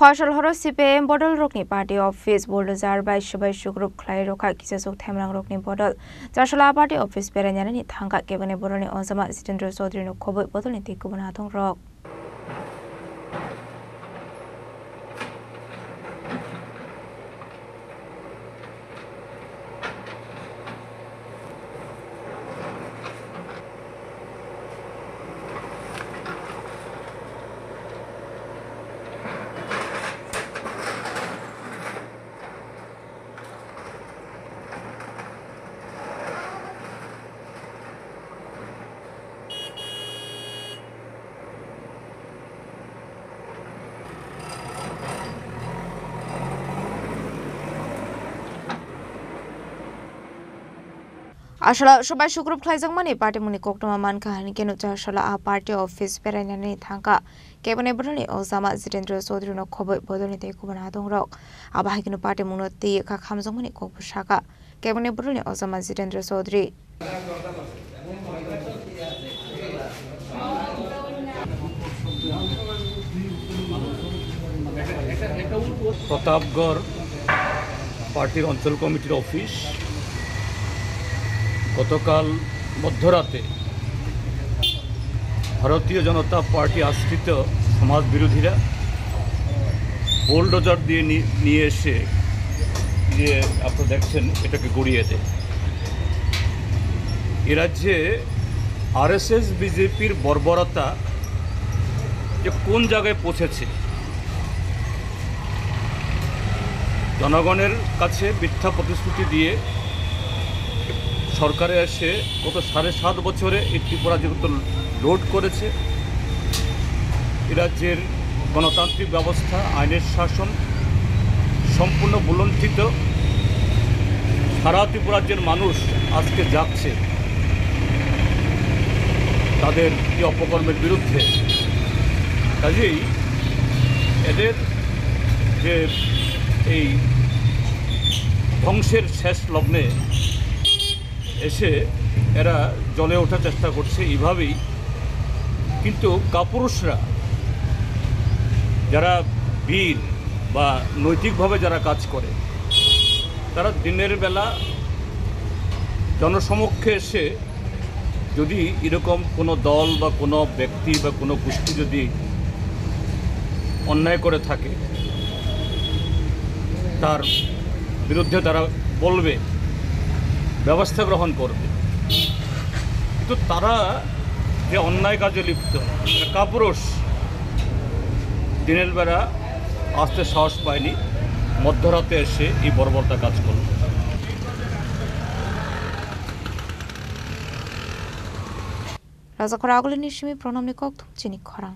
Fashal horo CPM bodol rokni party office bulldozer by Shubaish group Clay Roka Kisasuk Temrang rokni bodol. Jashala party office Peranyani Tanga Kevin Boroni Ozama Sitendro Sodrino Kobo Bodol in Tikubanatong Rock. Ashala Shubaish group Claizang Money Party Munikokma Manka and Kenucha Shala party office Peranyani Tanka Kevin Ebroni Osama Sitendro Sodrino Kobo Bodoni Kubanatong Rock Abahikino Party Munoti Kakamzomani Kopushaka Kevin Ebroni Osama Sitendro Sodri Pratapgarh Party Anchal Committee Office গতকাল মধ্যরাতে ভারতীয় জনতা party আশ্রিত সমাজ বিরোধীরা bulldozer দিয়ে নিয়ে এসে যে আপনারা দেখছেন এটাকে গড়িয়ে দেয়। এ রাজ্যে আরএসএস বিজেপির বর্বরতা যে কোন জায়গায় পৌঁছেছে, জনগণের কাছে মিথ্যা প্রতিশ্রুতি দিয়ে সরকারে এসে গত ৭.৫ বছরে এই ত্রিপুরা যেহেতু লোড করেছে, এ রাজ্যের গণতান্ত্রিক ব্যবস্থা, আইনের শাসন সম্পূর্ণ বুলণ্ঠিত। সারা ত্রিপুরা রাজ্যের মানুষ আজকে যাচ্ছে তাদের এই অপকর্মের বিরুদ্ধে। কাজেই এদের যে এই ধ্বংসের শেষ লগ্নে এসে এরা জলে ওঠার চেষ্টা করছে এইভাবেই। কিন্তু কাপুরুষরা, যারা বীর বা নৈতিকভাবে যারা কাজ করে, তারা দিনের বেলা জনসমক্ষে এসে যদি এরকম কোনো দল বা কোনো ব্যক্তি বা কোনো গোষ্ঠী যদি অন্যায় করে থাকে, তার বিরুদ্ধে তারা বলবে, ব্যবস্থা গ্রহণ করবে। কিন্তু তারা যে অন্যায় কাজে লিপ্ত কাপুরুষ, দিনের বেলা আসতে সাহস পায়নি, মধ্যরাতে এসে এই বর্বরতা কাজ করল। রাজা খরা আগলে নিশমি প্রণাম নিকক চিনি খরা।